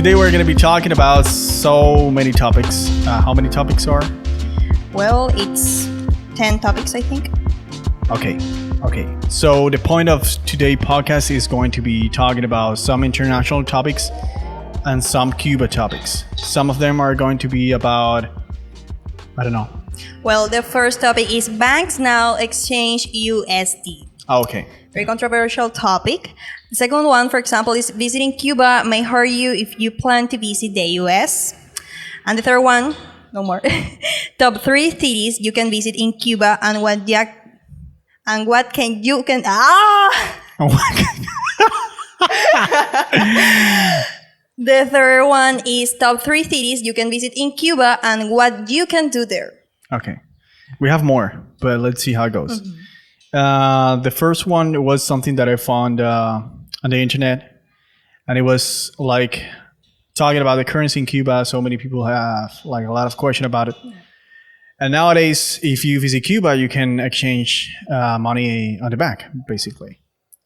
Today we're going to be talking about so many topics. How many topics are? Well, it's 10 topics, I think. Okay. So the point of today's podcast is going to be talking about some international topics and some Cuba topics. Some of them are going to be about, I don't know. Well, the first topic is banks now exchange USD. Okay. Very controversial topic. The second one, for example, is visiting Cuba may hurt you if you plan to visit the US. And the third one, no more. Top 3 cities you can visit in Cuba and what can The third one is top 3 cities you can visit in Cuba and what you can do there. Okay. We have more, but let's see how it goes. The first one was something that I found on the internet, and it was like talking about the currency in Cuba. So many people have like a lot of question about it. And nowadays, if you visit Cuba, you can exchange money on the bank, basically.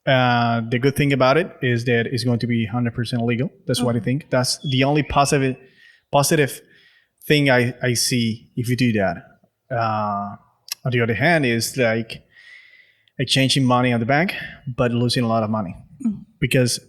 The good thing about it is that it's going to be 100% legal. That's what I think. That's the only positive thing I see if you do that. On the other hand, is like exchanging money on the bank, but losing a lot of money because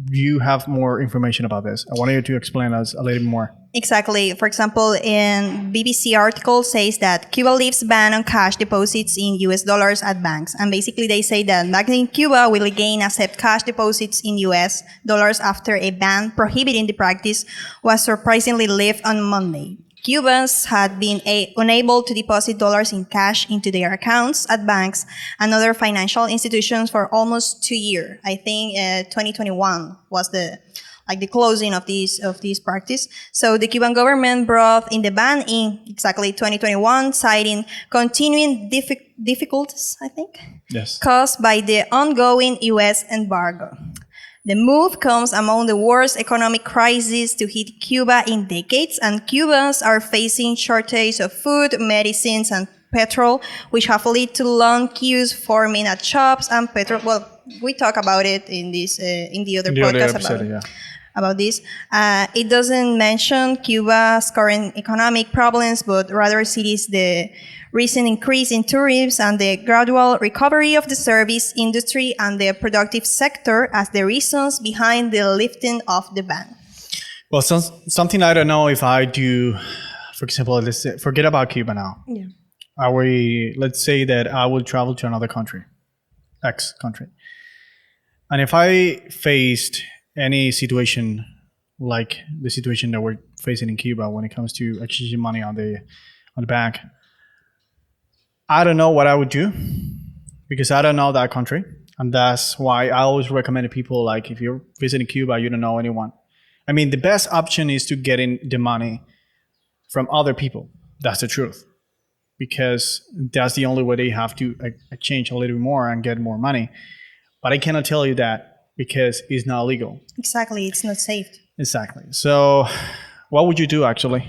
you have more information about this. I want you to explain us a little more. Exactly. For example, in BBC article says that Cuba lifts ban on cash deposits in US dollars at banks. And basically they say that banks in Cuba will again accept cash deposits in US dollars after a ban prohibiting the practice was surprisingly lifted on Monday. Cubans had been unable to deposit dollars in cash into their accounts at banks and other financial institutions for almost 2 years. I think 2021 was the closing of this practice. So the Cuban government brought in the ban in exactly 2021, citing continuing difficulties, I think, Yes, caused by the ongoing U.S. embargo. The move comes among the worst economic crises to hit Cuba in decades, and Cubans are facing shortage of food, medicines, and petrol, which have led to long queues forming at shops and petrol. Well, we talk about it in the other podcast about this. It doesn't mention Cuba's current economic problems, but rather cites the recent increase in tourism and the gradual recovery of the service industry and the productive sector as the reasons behind the lifting of the ban. Well, something I don't know if I do, for example, let's say, forget about Cuba now. Yeah. Let's say that I will travel to another country, X country. And if I faced any situation like the situation that we're facing in Cuba when it comes to exchanging money on the bank, I don't know what I would do because I don't know that country. And that's why I always recommend to people, like, if you're visiting Cuba, you don't know anyone. I mean, the best option is to get in the money from other people. That's the truth. Because that's the only way they have to exchange a little more and get more money. But I cannot tell you that because it's not legal. Exactly, it's not safe. Exactly. So what would you do actually?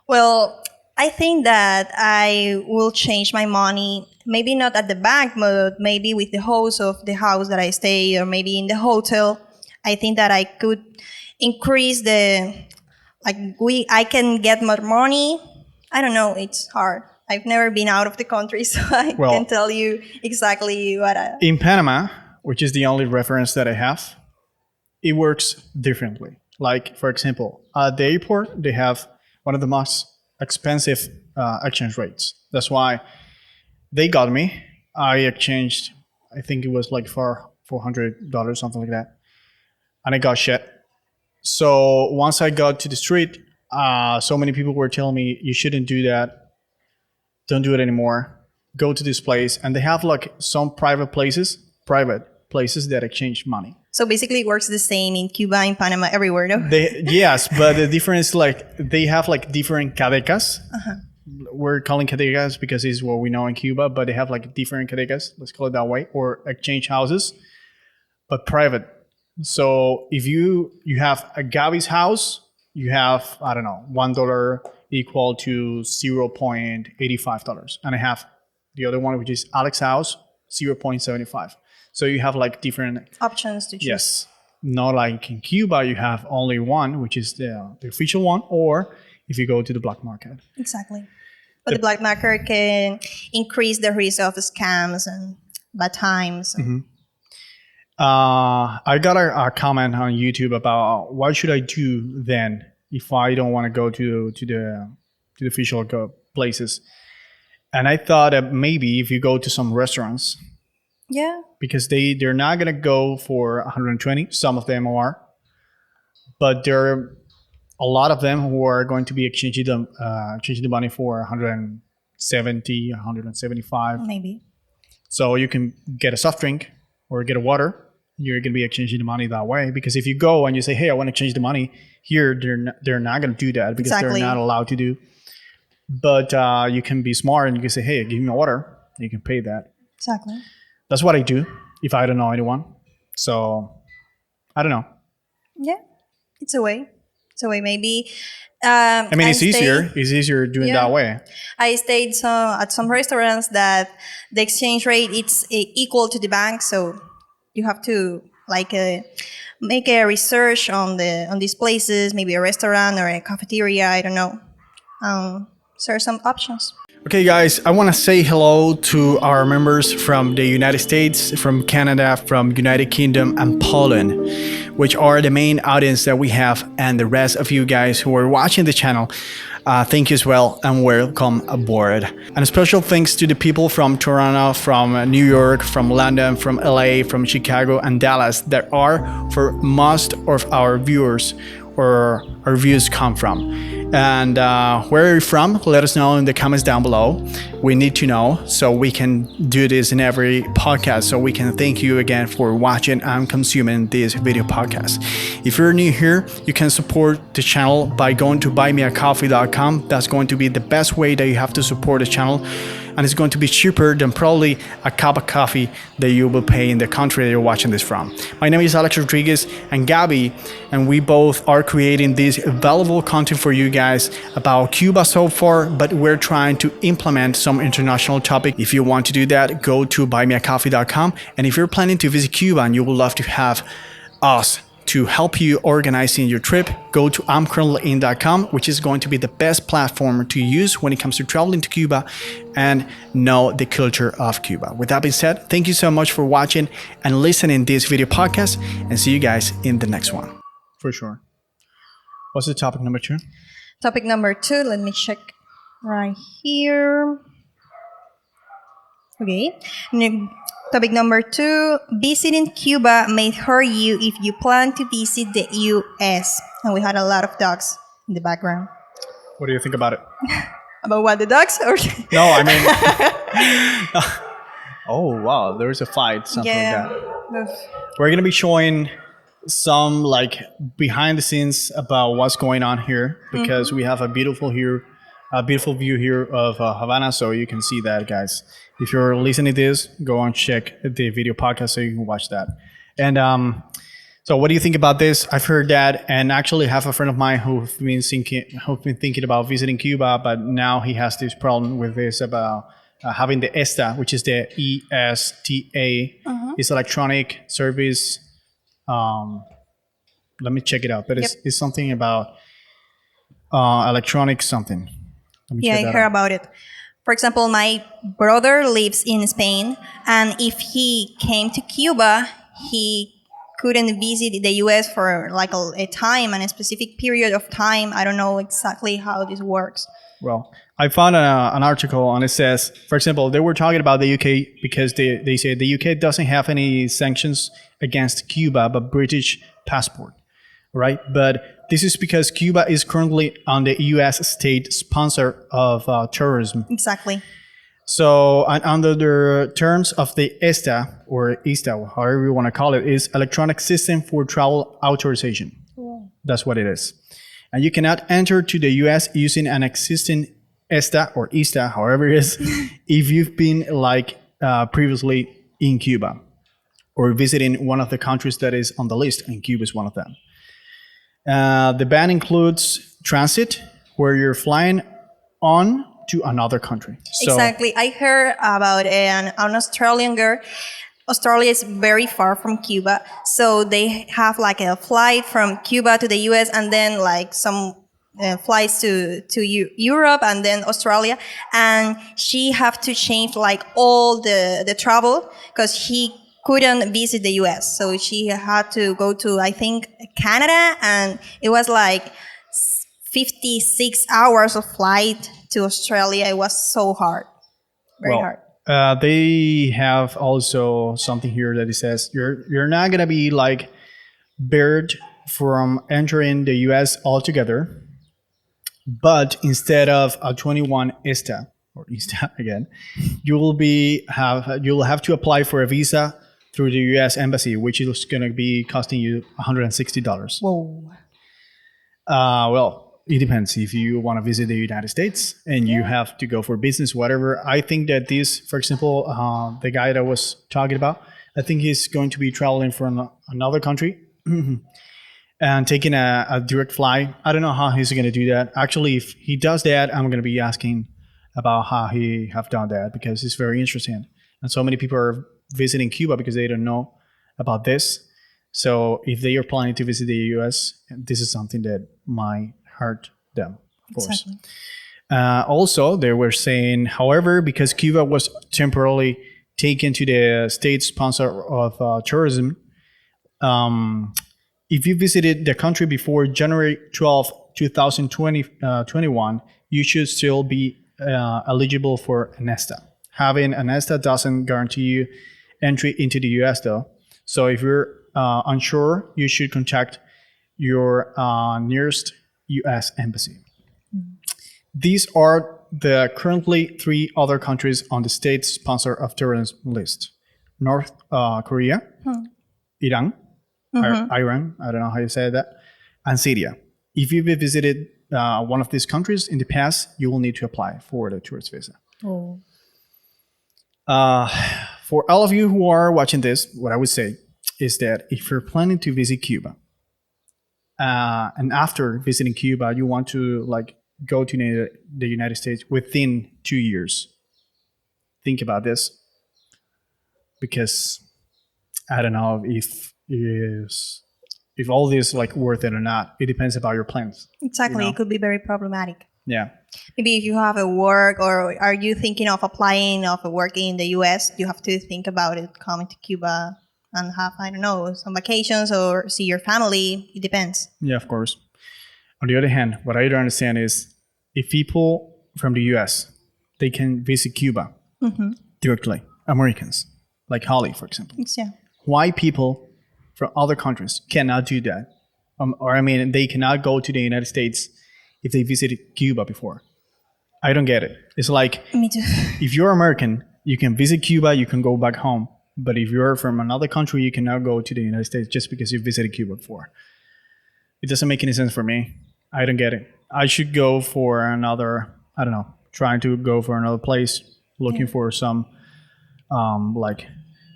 Well, I think that I will change my money, maybe not at the bank, but maybe with the host of the house that I stay, or maybe in the hotel. I think that I could increase I can get more money. I don't know, it's hard. I've never been out of the country, so I can tell you exactly what in Panama, which is the only reference that I have, it works differently. Like, for example, at the airport, they have one of the most expensive exchange rates. That's why they got me. I exchanged, I think it was like for $400, something like that. And I got shit. So once I got to the street, so many people were telling me, you shouldn't do that. Don't do it anymore. Go to this place. And they have like some private places that exchange money. So basically it works the same in Cuba, in Panama, everywhere, no? Yes, but the difference is like they have like different cadecas. We're calling cadecas because it's what we know in Cuba, but they have like different cadecas, let's call it that way, or exchange houses, but private. So if you have a Gaby's house, you have, I don't know, $1 equal to $0.85. And I have the other one, which is Alex's house, 0.75. So you have like different options to choose. Yes. not like in Cuba, you have only one, which is the official one, or if you go to the black market. Exactly. But the black market can increase the risk of scams and bad times. I got a comment on YouTube about what should I do then if I don't want to go to the official places. And I thought that maybe if you go to some restaurants, Yeah. because they're not gonna go for 120. Some of them are, but there are a lot of them who are going to be exchanging the money for 170, 175. Maybe. So you can get a soft drink or get a water. You're going to be exchanging the money that way, because if you go and you say, "Hey, I want to exchange the money," here they're not going to do that because Exactly. they're not allowed to do. But you can be smart and you can say, "Hey, give me a water." You can pay that. Exactly. That's what I do if I don't know anyone. So I don't know. Yeah. It's a way. It's a way. Maybe. I mean, it's easier. It's easier doing that way. I stayed at some restaurants that the exchange rate it's equal to the bank, so you have to make a research on these places, maybe a restaurant or a cafeteria. I don't know. So there are some options. Okay, guys, I want to say hello to our members from the United States, from Canada, from United Kingdom, and Poland, which are the main audience that we have, and the rest of you guys who are watching the channel. Thank you as well, and welcome aboard. And a special thanks to the people from Toronto, from New York, from London, from LA, from Chicago, and Dallas that are for most of our viewers or our views come from. And where are you from? Let us know in the comments down below. We need to know so we can do this in every podcast, so we can thank you again for watching and consuming this video podcast. If you're new here, you can support the channel by going to buymeacoffee.com. That's going to be the best way that you have to support the channel. And it's going to be cheaper than probably a cup of coffee that you will pay in the country that you're watching this from. My name is Alex Rodriguez and Gabby, and we both are creating this valuable content for you guys about Cuba so far, but we're trying to implement some international topic. If you want to do that, go to buymeacoffee.com. And if you're planning to visit Cuba and you would love to have us to help you organizing your trip, go to alexr.emprende.com, which is going to be the best platform to use when it comes to traveling to Cuba and know the culture of Cuba. With that being said, thank you so much for watching and listening to this video podcast, and see you guys in the next one. For sure. What's the topic number 2? Topic number 2, let me check right here. Okay. Topic number 2, visiting Cuba may hurt you if you plan to visit the U.S. And we had a lot of dogs in the background. What do you think about it? About what, the dogs? Or No, I mean... Oh, wow, there's a fight, something like that. We're going to be showing some behind the scenes about what's going on here, because we have a beautiful view here of Havana, so you can see that, guys. If you're listening to this, go and check the video podcast so you can watch that. And so what do you think about this? I've heard that, and actually have a friend of mine who's been thinking about visiting Cuba, but now he has this problem with this about having the ESTA, which is the ESTA. It's electronic service. Let me check it out. But it's something about electronic something. I heard about it. For example, my brother lives in Spain, and if he came to Cuba, he couldn't visit the U.S. for a time and a specific period of time. I don't know exactly how this works. Well, I found an article, and it says, for example, they were talking about the UK because they say the UK doesn't have any sanctions against Cuba, but British passport, right? But this is because Cuba is currently on the U.S. state sponsor of terrorism. Exactly. So under the terms of the ESTA, or ESTA, however you want to call it, is Electronic System for Travel Authorization. Yeah. That's what it is. And you cannot enter to the U.S. using an existing ESTA or ESTA, however it is, if you've been previously in Cuba or visiting one of the countries that is on the list, and Cuba is one of them. The ban includes transit, where you're flying on to another country. So, exactly. I heard about an Australian girl. Australia is very far from Cuba, so they have like a flight from Cuba to the U.S. and then like some flights to Europe and then Australia, and she have to change like all the travel because she couldn't visit the U.S. So she had to go to I think Canada, and it was like 56 hours of flight to Australia. It was so hard, very hard. They have also something here that it says you're not gonna be like barred from entering the U.S. altogether, but instead of a 21 ISTA or ISTA again, you'll have to apply for a visa through the U.S. embassy, which is gonna be costing you $160. Whoa. Well, it depends if you want to visit the United States and you have to go for business, whatever. I think that this, for example, the guy that I was talking about, I think he's going to be traveling from another country and taking a direct flight. I don't know how he's going to do that. Actually, if he does that, I'm going to be asking about how he have done that because it's very interesting. And so many people are visiting Cuba because they don't know about this. So if they are planning to visit the U.S., this is something that might hurt them, of course. Exactly. Also, they were saying, however, because Cuba was temporarily taken to the state sponsor of tourism, if you visited the country before January 12, 2021, you should still be eligible for an ESTA. Having an ESTA doesn't guarantee you entry into the U.S. though. So if you're unsure, you should contact your nearest U.S. embassy. These are the currently 3 other countries on the state sponsor of tourism list: North Korea, Iran, Iran, I don't know how you say that, and Syria. If you've visited one of these countries in the past, you will need to apply for the tourist visa. Oh. For all of you who are watching this, what I would say is that if you're planning to visit Cuba, and after visiting Cuba, you want to like go to the United States within 2 years, think about this, because I don't know if all this like worth it or not. It depends about your plans. Exactly, it could be very problematic. Yeah. Maybe if you have a work or are you thinking of applying of working in the US, you have to think about it coming to Cuba and have, I don't know, some vacations or see your family. It depends. Yeah, of course. On the other hand, what I don't understand is if people from the US, they can visit Cuba directly, Americans, like Holly, for example. Yeah. Why people from other countries cannot do that? Or I mean, they cannot go to the United States if they visited Cuba before. I don't get it. It's like, Me too. if you're American, you can visit Cuba, you can go back home. But if you're from another country, you cannot go to the United States just because you visited Cuba before. It doesn't make any sense for me. I don't get it. I should go for another, I don't know, trying to go for another place, looking for some like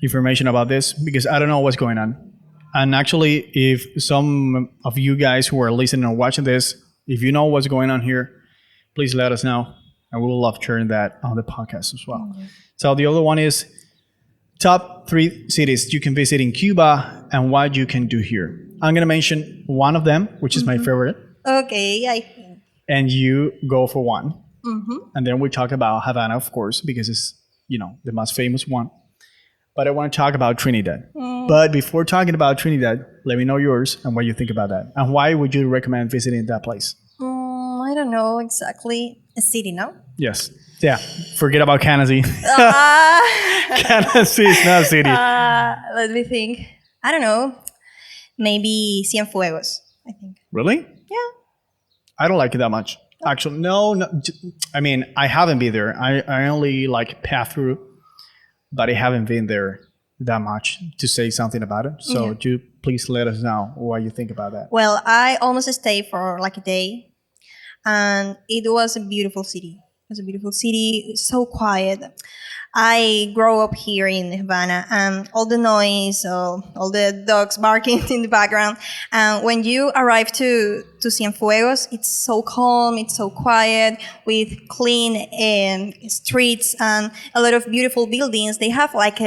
information about this because I don't know what's going on. And actually, if some of you guys who are listening or watching this, if you know what's going on here, please let us know. And we will love sharing that on the podcast as well. So the other one is top 3 cities you can visit in Cuba and what you can do here. I'm going to mention one of them, which is my favorite. Okay, I think. And you go for one. And then we talk about Havana, of course, because it's, you know, the most famous one. But I want to talk about Trinidad. But before talking about Trinidad, let me know yours and what you think about that. And why would you recommend visiting that place? I don't know exactly. A city, no? Yes. Yeah. Forget about Canada. Ah. Canada is not a city. Let me think. I don't know. Maybe Cienfuegos, I think. Really? Yeah. I don't like it that much. Actually, no. I mean, I haven't been there. I only like pass through, but I haven't been there that much to say something about it. So do please let us know what you think about that. Well, I almost stayed for like a day, and it was a beautiful city. It was a beautiful city, so quiet. I grew up here in Havana, and all the noise, all the dogs barking in the background. And when you arrive to Cienfuegos, it's so calm, it's so quiet, with clean streets and a lot of beautiful buildings. They have like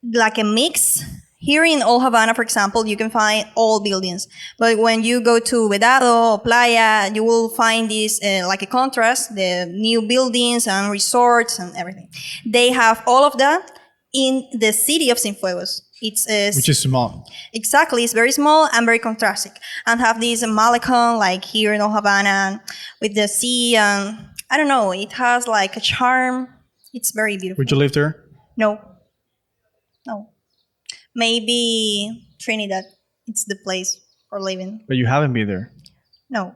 like a mix. Here in Old Havana, for example, you can find old buildings. But when you go to Vedado or Playa, you will find this like a contrast, the new buildings and resorts and everything. They have all of that in the city of Cienfuegos. It's which is small. exactly, it's very small and very contrastic. And have this Malecon like here in Old Havana with the sea and I don't know, it has like a charm. It's very beautiful. Would you live there? No, no. Maybe Trinidad. It's the place for living. But you haven't been there. No,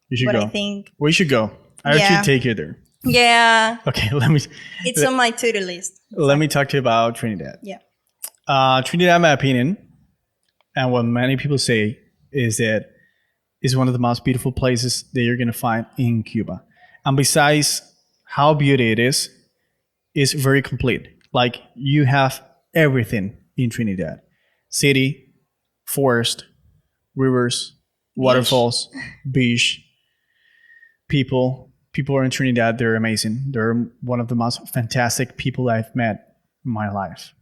You should but go. I think We should go. I Yeah. should take you there. yeah, Okay, let me it's on my to-do list. let me talk to you about Trinidad. Yeah. Trinidad, in my opinion, and what many people say is that it's one of the most beautiful places that you're gonna find in Cuba. And besides how beauty it is, it's very complete. Like you have everything in Trinidad: city, forest, rivers, waterfalls, beach, people. People are in Trinidad. They're amazing. They're one of the most fantastic people I've met in my life.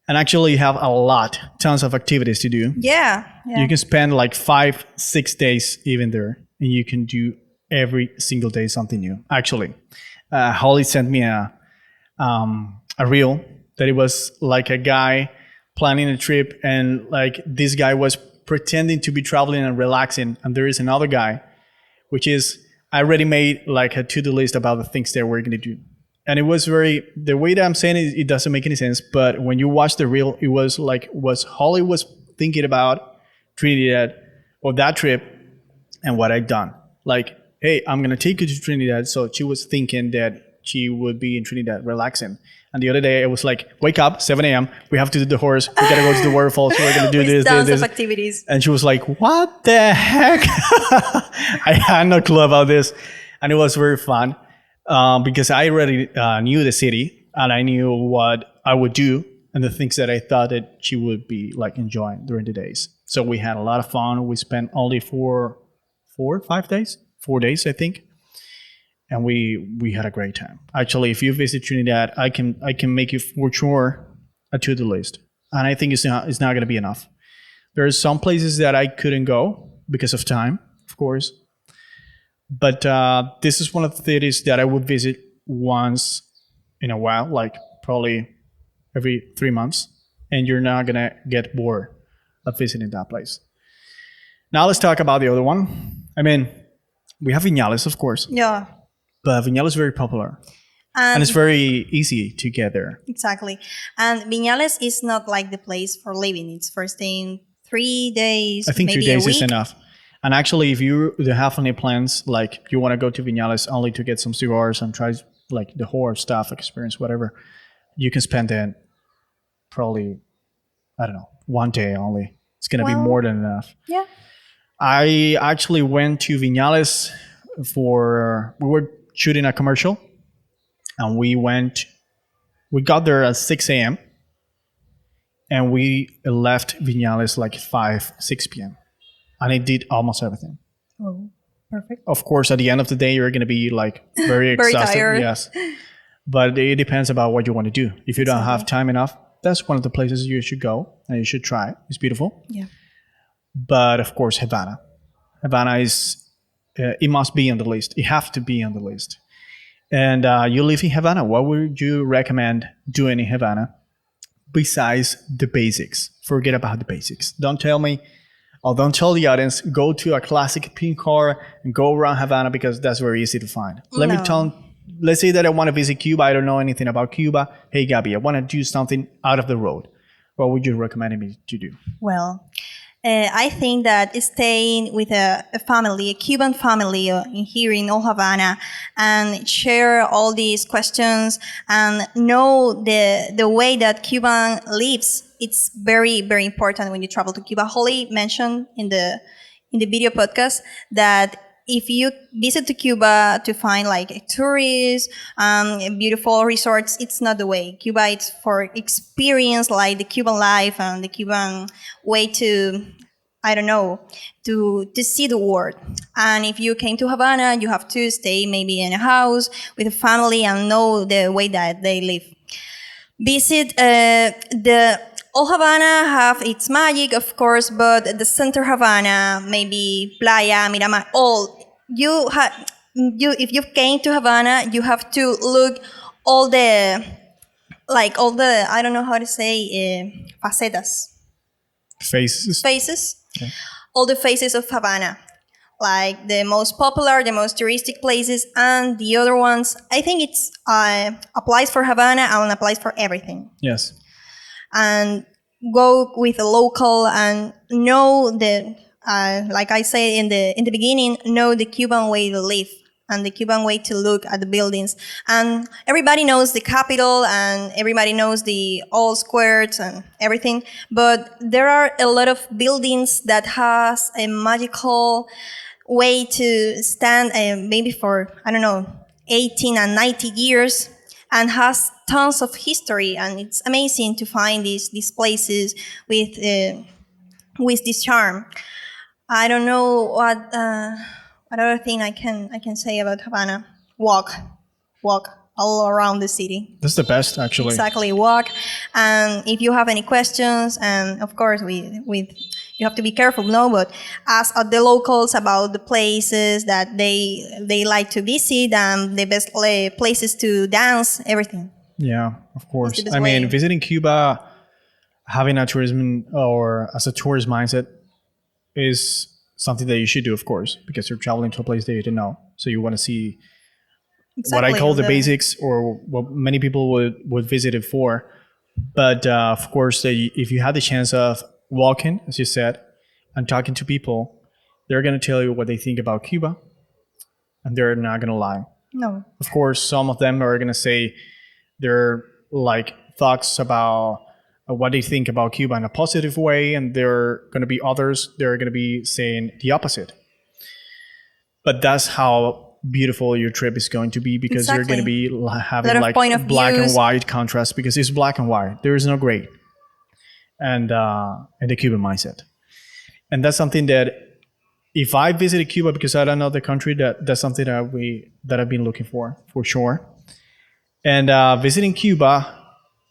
And actually, you have a lot, tons of activities to do. Yeah. Yeah. You can spend like 5, 6 days even there, and you can do every single day something new. Actually, Holly sent me a reel that it was like a guy planning a trip, and like this guy was pretending to be traveling and relaxing, and there is another guy, which is I already made like a to-do list about the things that we're going to do. And it was very, the way that I'm saying it doesn't make any sense. But when you watch the reel, it was like, was Holly was thinking about Trinidad or that trip and what I'd done. Like, hey, I'm going to take you to Trinidad. So she was thinking that she would be in Trinidad relaxing. And the other day, it was like, wake up, 7 a.m. We have to do the horse. We got to go to the waterfalls. We're going to do With this, tons this, of this. activities. And she was like, what the heck? I had no clue about this. And it was very fun because I already knew the city and I knew what I would do and the things that I thought that she would be like enjoying during the days. So we had a lot of fun. We spent only 5 days, 4 days, I think. And we had a great time. Actually, if you visit Trinidad, I can make you for sure a to-do list. And I think it's not going to be enough. There are some places that I couldn't go because of time, of course. But this is one of the cities that I would visit once in a while, like probably every 3 months. And you're not going to get bored of visiting that place. Now let's talk about the other one. I mean, we have Viñales, of course. Yeah. But Viñales is very popular. And it's very easy to get there. Exactly. And Viñales is not like the place for living. It's for staying 3 days. I think maybe 3 days a is week. enough. And actually, if you have any plans, like you want to go to Viñales only to get some cigars and try like the horror stuff, experience whatever, you can spend it probably, I don't know, 1 day only. It's going to be Well, more than enough. Yeah. I actually went to Viñales we were shooting a commercial and we got there at 6 a.m. and we left Viñales like 5, 6 p.m. And it did almost everything. Oh, perfect. Of course, at the end of the day, you're going to be like very Very exhausted. tired. Yes. But it depends about what you want to do. If you don't have time enough, that's one of the places you should go and you should try. It's beautiful. Yeah. But of course, Havana. Havana is, it must be on the list. It has to be on the list. And you live in Havana. What would you recommend doing in Havana besides the basics? Forget about the basics. Don't tell me, or don't tell the audience, go to a classic pink car and go around Havana because that's very easy to find. Let's say that I want to visit Cuba. I don't know anything about Cuba. Hey, Gabby, I want to do something out of the road. What would you recommend me to do? Well, I think that staying with a family, a Cuban family here in Old Havana, and share all these questions and know the way that Cuban lives, it's very, very important when you travel to Cuba. Holly mentioned in the video podcast that if you visit to Cuba to find like tourists, beautiful resorts, it's not the way. Cuba, it's for experience like the Cuban life and the Cuban way to, I don't know, to see the world. And if you came to Havana, you have to stay maybe in a house with a family and know the way that they live. visit the old Havana have its magic, of course, but the center Havana, maybe Playa, Miramar, all you if you came to Havana, you have to look all the all the I don't know how to say facetas Faces. faces, Okay. all the faces of Havana. Like the most popular, the most touristic places, and the other ones. I think it's applies for Havana and applies for everything. Yes. And go with a local and know the, like I said in the beginning, know the Cuban way to live and the Cuban way to look at the buildings. And everybody knows the Capitol and everybody knows the old squares and everything, but there are a lot of buildings that has a magical way to stand maybe for, I don't know, 18 and 90 years and has tons of history. And it's amazing to find these places with this charm. I don't know what other thing I can say about Havana. Walk all around the city. That's the best, actually. Exactly, walk. And if you have any questions, and of course, with you have to be careful, no, but ask the locals about the places that they like to visit and the best places to dance, everything. Yeah, of course. the best I mean, way. visiting Cuba, having a tourism or as a tourist mindset is something that you should do, of course, because you're traveling to a place that you don't know. So you want to see what I Exactly. call the basics, or what many people would visit it for. But of course, if you have the chance of walking, as you said, and talking to people, they're going to tell you what they think about Cuba, and they're not going to lie. No. Of course, some of them are going to say their like thoughts about what they think about Cuba in a positive way, and there are going to be others that are going to be saying the opposite. But that's how beautiful your trip is going to be, because you're going to be having like black and white contrast, because it's black and white. There is no gray, and the Cuban mindset, and that's something that if I visited Cuba, because I don't know the country, that's something that I've been looking for sure. And visiting Cuba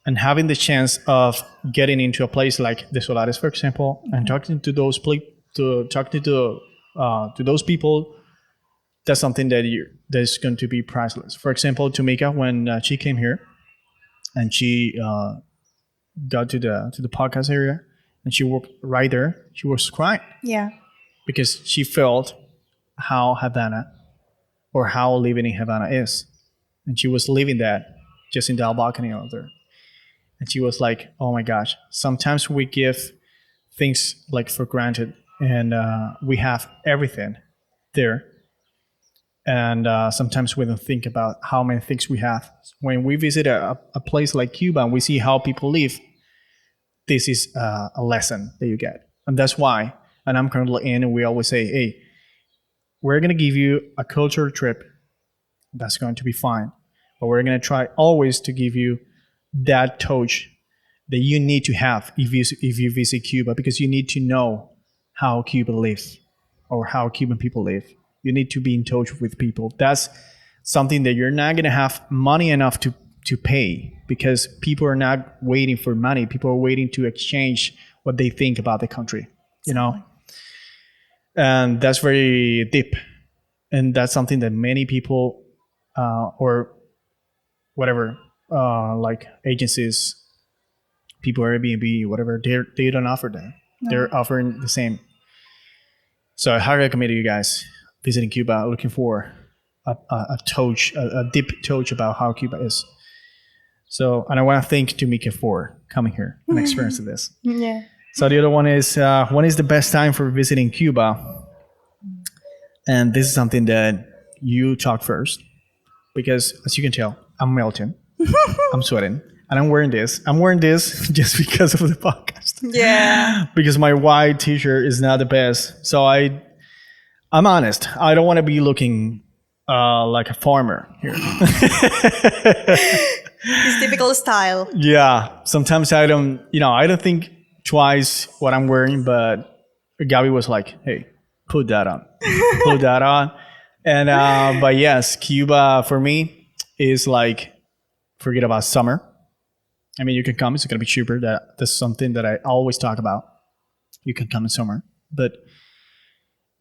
and having the chance of getting into a place like the Solares, for example, and talking to those to those people, that's something that's going to be priceless. For example, Tamika, when she came here and she got to the podcast area and she walked right there, she was crying. Yeah. Because she felt how Havana or how living in Havana is. And she was living that just in the balcony out there. And she was like, oh my gosh, sometimes we give things like for granted, and we have everything there. And sometimes we don't think about how many things we have. When we visit a place like Cuba and we see how people live, this is a lesson that you get. And that's why, and I'm currently in, and we always say, hey, we're going to give you a culture trip. That's going to be fine. But we're going to try always to give you that touch that you need to have if you visit Cuba, because you need to know how Cuba lives or how Cuban people live. You need to be in touch with people. That's something that you're not going to have money enough to pay, because people are not waiting for money. People are waiting to exchange what they think about the country, you know? And that's very deep. And that's something that many people or whatever, like agencies, people, Airbnb, whatever, they don't offer that. No. They're offering the same. So I highly recommend you guys visiting Cuba, looking for a touch, a deep touch about how Cuba is. So, and I want to thank Tumika for coming here and experiencing this. Yeah. So the other one is, when is the best time for visiting Cuba? And this is something that you talk first, because as you can tell, I'm melting, I'm sweating, and I'm wearing this. I'm wearing this just because of the podcast. Yeah. Because my white t-shirt is not the best. So I'm honest. I don't want to be looking like a farmer here. His typical style. Yeah. Sometimes I don't think twice what I'm wearing, but Gabby was like, hey, put that on. Put that on. And but yes, Cuba for me is like, forget about summer. I mean, you can come. It's going to be cheaper. That's something that I always talk about. You can come in summer. But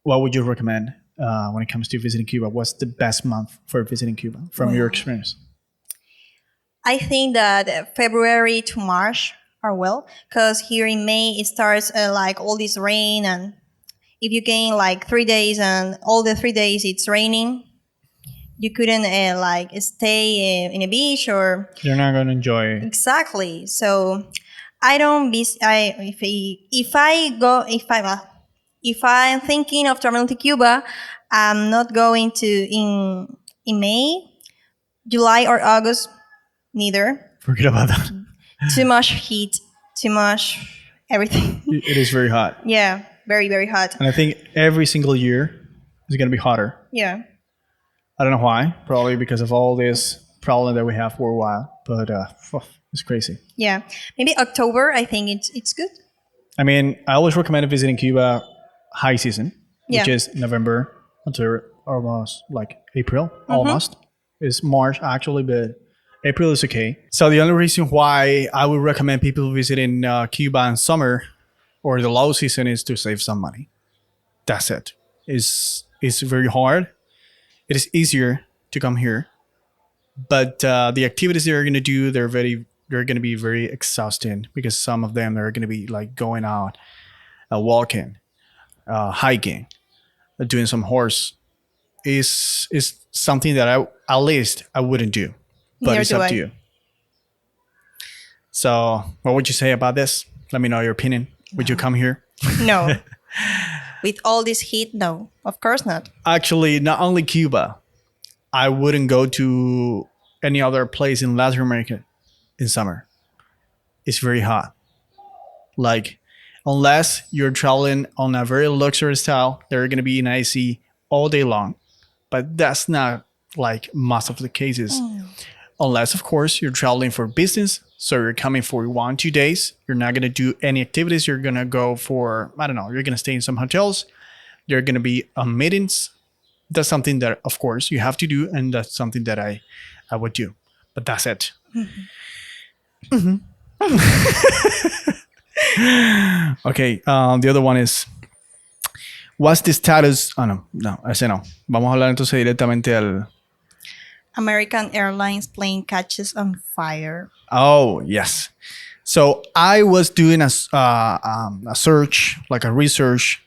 what would you recommend when it comes to visiting Cuba? What's the best month for visiting Cuba from your experience? I think that February to March are well, because here in May it starts like all this rain, and if you gain like 3 days and all the 3 days it's raining, you couldn't like stay in a beach or You're not going to enjoy. exactly. So I don't be I if I go if I'm thinking of traveling to Cuba, I'm not going to in May, July or August, neither. Forget about that. Too much heat, too much everything. It is very hot. Yeah, very very hot. And I think every single year is going to be hotter. Yeah. I don't know why. Probably because of all this problem that we have for a while. But it's crazy. Yeah. Maybe October, I think it's good. I mean, I always recommend visiting Cuba high season, which Yeah. is November until almost like April, almost. It's March actually, but April is okay. So the only reason why I would recommend people visiting Cuba in summer or the low season is to save some money. That's it. It's very hard. It is easier to come here, but the activities they're going to do, they're going to be very exhausting because some of them are going to be like going out, walking, hiking, doing some horse. Is something that I at least I wouldn't do, but Neither it's do up I. to you. So, what would you say about this? Let me know your opinion. Would you come here? No. With all this heat, no. Of course not. Actually, not only Cuba, I wouldn't go to any other place in Latin America in summer. It's very hot. Like, unless you're traveling on a very luxury style, they're gonna be in AC all day long. But that's not like most of the cases. Unless, of course, you're traveling for business. So you're coming for 1-2 days. You're not gonna do any activities. You're gonna go for, I don't know, you're gonna stay in some hotels. You're gonna be on meetings. That's something that, of course, you have to do, and that's something that I would do. But that's it. Okay, the other one is, what's the status? Oh, no, ese no. Vamos a hablar entonces directamente al... American Airlines plane catches on fire. Oh, yes. So I was doing a search, like a research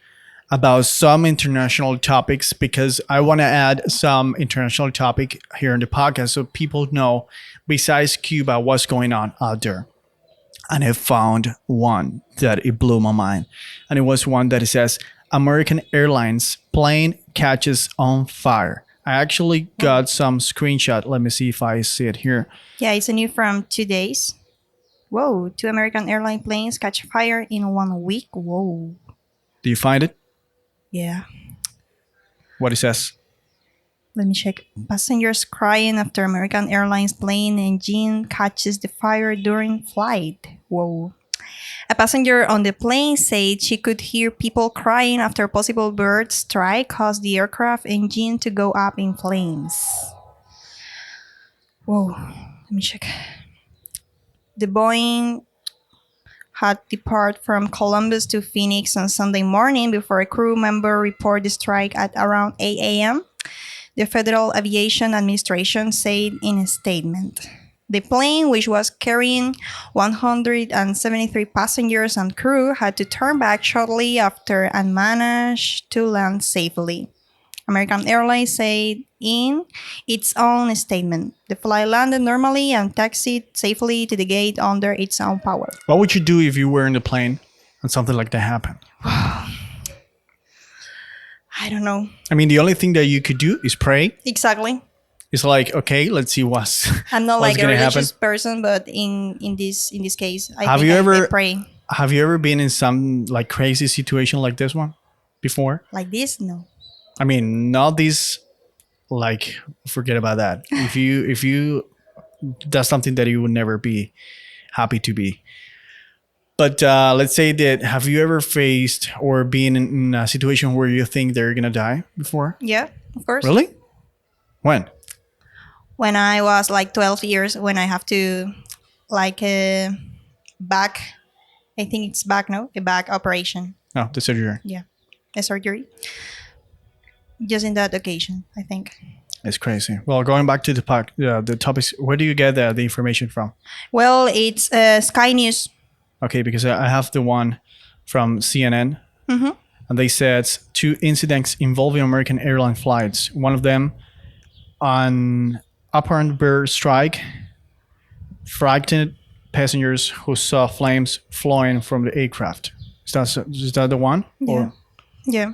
about some international topics because I want to add some international topic here in the podcast so people know, besides Cuba, what's going on out there. And I found one that it blew my mind. And it was one that it says, American Airlines plane catches on fire. I actually got some screenshot. Let me see if I see it here. Yeah, it's a new from 2 days. Whoa, 2 American airline planes catch fire in 1 week. Whoa. Do you find it? Yeah. What it says? Let me check. Passengers crying after American Airlines plane engine catches the fire during flight. Whoa. A passenger on the plane said she could hear people crying after a possible bird strike caused the aircraft engine to go up in flames. Whoa. Let me check. The Boeing had departed from Columbus to Phoenix on Sunday morning before a crew member reported the strike at around 8 a.m., the Federal Aviation Administration said in a statement. The plane, which was carrying 173 passengers and crew, had to turn back shortly after and managed to land safely. American Airlines said in its own statement. The flight landed normally and taxied safely to the gate under its own power. What would you do if you were in the plane and something like that happened? I don't know. I mean, the only thing that you could do is pray. Exactly. It's like, okay, let's see what's I'm not what's like a gonna religious happen. person, but in this case, I Have think you I ever pray. Have you ever been in some like crazy situation like this one before? Like this? No. I mean, not this. Like, forget about that. If you, that's something that you would never be happy to be. But let's say that, have you ever faced or been in a situation where you think they're gonna die before? Yeah, of course. Really? When? When I was like 12 years, when I have to like a back. I think it's back. No, a back operation. No, the surgery. Yeah, a surgery. Just in that occasion, I think. It's crazy. Well, going back to the topics, where do you get the information from? Well, it's Sky News. Okay, because I have the one from CNN, and they said two incidents involving American airline flights. One of them, an apparent bird strike, frightened passengers who saw flames flowing from the aircraft. Is that the one? Yeah. Or, Yeah.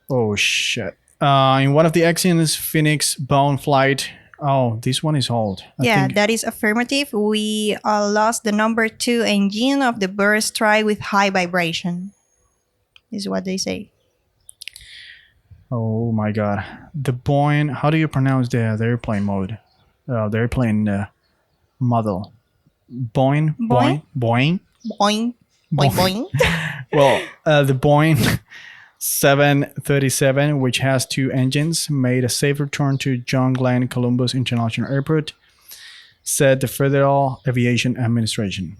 oh shit! In one of the accidents, Phoenix-bound flight. Oh, this one is old. Yeah, think, that is affirmative. We lost the number 2 engine of the bird strike with high vibration. Is what they say. oh my god, the Boeing. How do you pronounce the airplane mode? The airplane model. Boeing. Boeing? Boeing. Boing, boing, boing. Well, the Boeing 737, which has two engines, made a safe return to John Glenn Columbus International Airport, said the Federal Aviation Administration.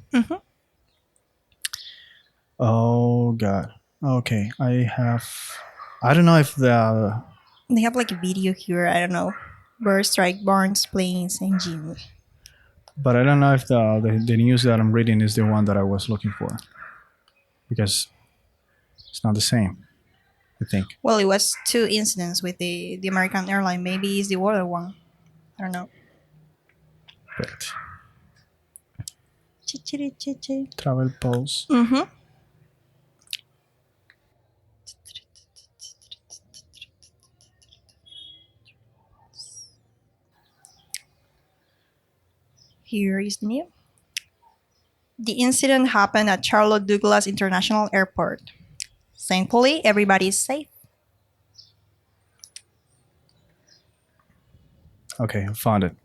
Oh god. Okay, I don't know if the. They have like a video here. I don't know. Bird strike burns planes engine. But I don't know if the news that I'm reading is the one that I was looking for, because it's not the same, I think. Well, it was 2 incidents with the American airline. Maybe it's the other one. I don't know. But Chi-chi-chi-chi. travel pulse. Here is the new. The incident happened at Charlotte Douglas International Airport. Thankfully, everybody is safe. Okay, I found it.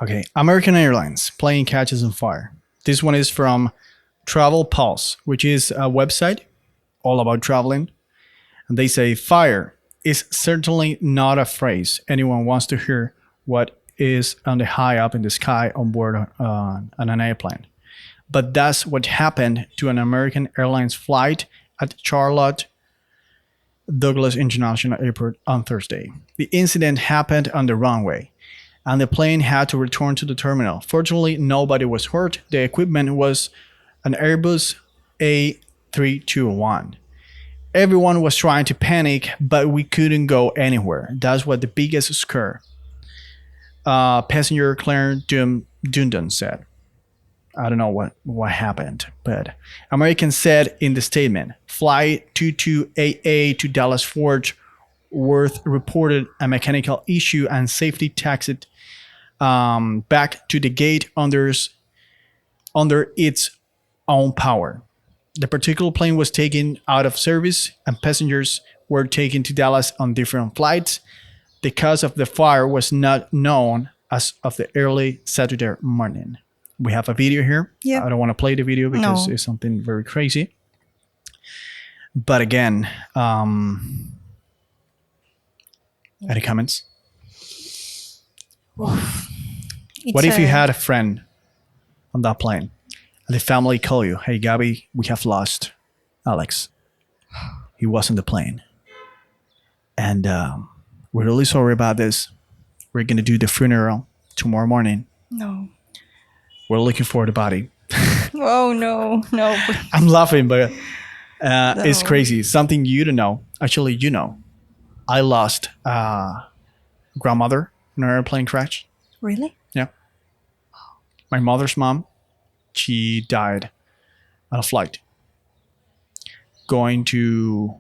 Okay, American Airlines plane catches on fire. This one is from Travel Pulse, which is a website all about traveling. And they say fire is certainly not a phrase anyone wants to hear what is on the high up in the sky on board on an airplane. But that's what happened to an American Airlines flight at Charlotte Douglas International Airport on Thursday. The incident happened on the runway, and the plane had to return to the terminal. Fortunately, nobody was hurt. The equipment was an Airbus A321. Everyone was trying to panic, but we couldn't go anywhere. That's what the biggest scare. Passenger Claire Dundon said. I don't know what happened, but Americans said in the statement, Flight 22AA to Dallas-Fort Worth reported a mechanical issue and safety taxied back to the gate under its own power. The particular plane was taken out of service and passengers were taken to Dallas on different flights. The cause of the fire was not known as of the early Saturday morning. We have a video here. Yeah. I don't want to play the video because No. it's something very crazy. But again, any comments? What if you had a friend on that plane and the family call you, hey, Gabby, we have lost Alex. He was on the plane. And we're really sorry about this. We're going to do the funeral tomorrow morning. No. We're looking for the body. Oh, no. No. I'm laughing, but it's No. crazy. Something you don't know. Actually, you know. I lost grandmother in an airplane crash. Really? Yeah. My mother's mom, she died on a flight going to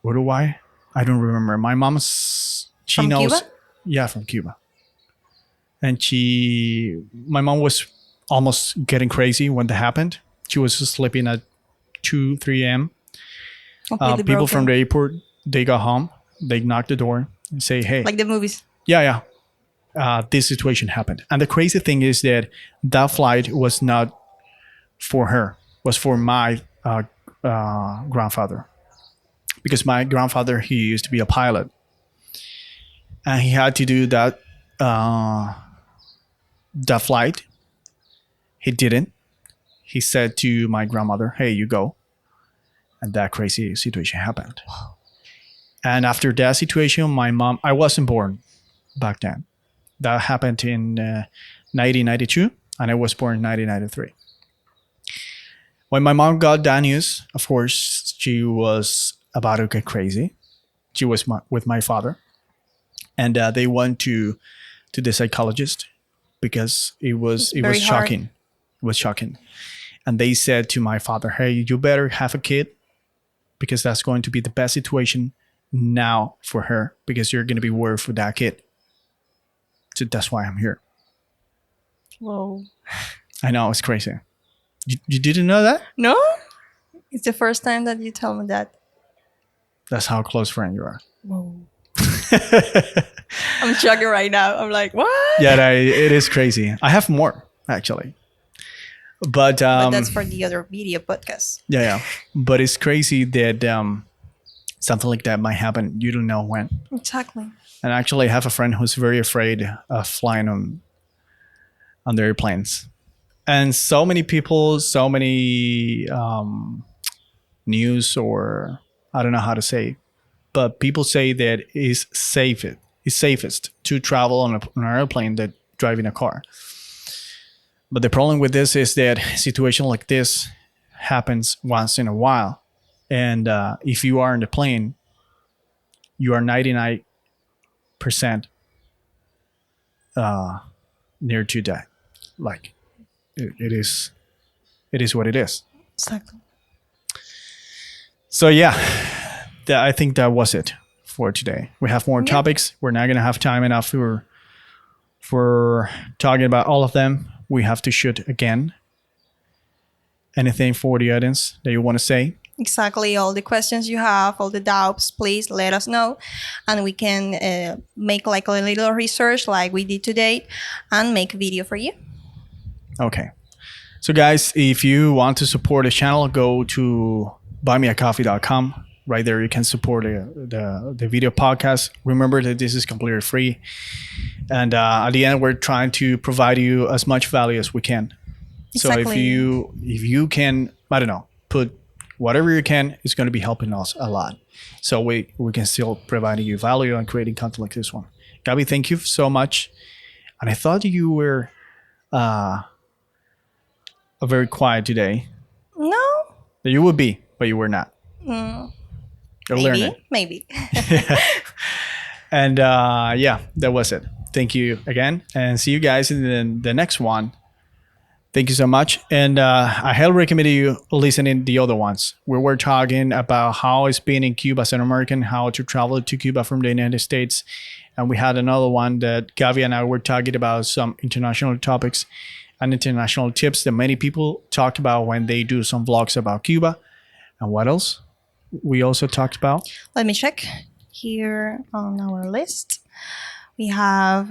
Uruguay. I don't remember. My mom's, she From knows. Cuba? Yeah, from Cuba. And my mom was almost getting crazy when that happened. She was sleeping at 2, 3 a.m. Completely People broken. from the airport, they got home. They knocked the door and say, hey, Like the movies. yeah. This situation happened. And the crazy thing is that flight was not for her, was for my grandfather. Because my grandfather, he used to be a pilot. and he had to do uh, that flight. He didn't. He said to my grandmother, "Hey, you go," and that crazy situation happened. And after that situation, my mom, I wasn't born back then. That happened in 1992, and I was born in 1993. When my mom got that news, of course, she was about to get crazy. She was with my father, and they went to the psychologist because it was very hard. shocking. It was shocking, and they said to my father, "Hey, you better have a kid because that's going to be the best situation now for her because you're going to be worried for that kid." So that's why I'm here. Whoa. I know it's crazy. You didn't know that? No? It's the first time that you tell me that. That's how close friend you are. Whoa. I'm chugging right now. I'm like, what? Yeah, it is crazy. I have more actually, but But that's for the other video podcast. yeah. But it's crazy that something like that might happen. You don't know when. Exactly. And actually, I have a friend who's very afraid of flying on the airplanes. And so many people, so many news, or I don't know how to say, but people say that it's safest to travel on an airplane than driving a car. But the problem with this is that a situation like this happens once in a while, and if you are in the plane, you are 99% near to die. Like it is what it is. Exactly. So yeah, I think that was it for today. We have more topics. We're not gonna have time enough for talking about all of them. We have to shoot again. Anything for the audience that you want to say? Exactly. All the questions you have, all the doubts, please let us know. And we can make like a little research like we did today and make a video for you. Okay. So guys, if you want to support the channel, go to buymeacoffee.com. Right there, you can support the video podcast. Remember that this is completely free. And at the end, we're trying to provide you as much value as we can. Exactly. So if you can, I don't know, put whatever you can, it's going to be helping us a lot. So we can still provide you value and creating content like this one. Gabby, thank you so much. And I thought you were very quiet today. No. You would be, but you were not. You're learning. Maybe. And yeah, that was it. Thank you again, and see you guys in the next one. Thank you so much. And I highly recommend you listening the other ones. We were talking about how it's been in Cuba as an American, how to travel to Cuba from the United States. And we had another one that Gavi and I were talking about some international topics and international tips that many people talk about when they do some vlogs about Cuba. And what else? We also talked about. Let me check here on our list. We have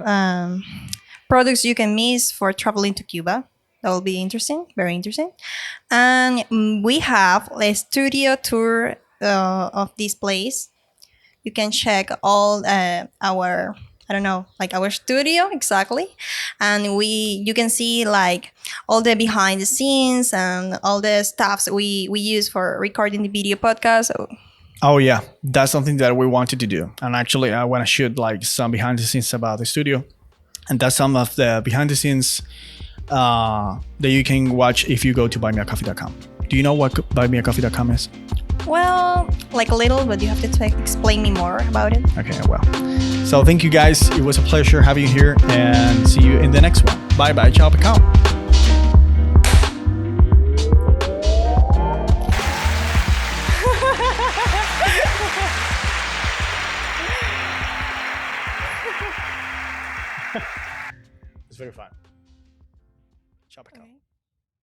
products you can miss for traveling to Cuba. That will be interesting, very interesting. And we have a studio tour of this place. You can check all our, I don't know, like our studio exactly. And you can see like all the behind the scenes and all the stuffs we use for recording the video podcast. Oh yeah, that's something that we wanted to do. And actually, I want to shoot like some behind the scenes about the studio. And that's some of the behind the scenes that you can watch if you go to buymeacoffee.com. Do you know what buymeacoffee.com is? Well, like a little, but you have to explain me more about it. Okay, well. So thank you guys. It was a pleasure having you here, and see you in the next one. Bye bye. Ciao, picao. It's very fun. Ciao, picao. Okay.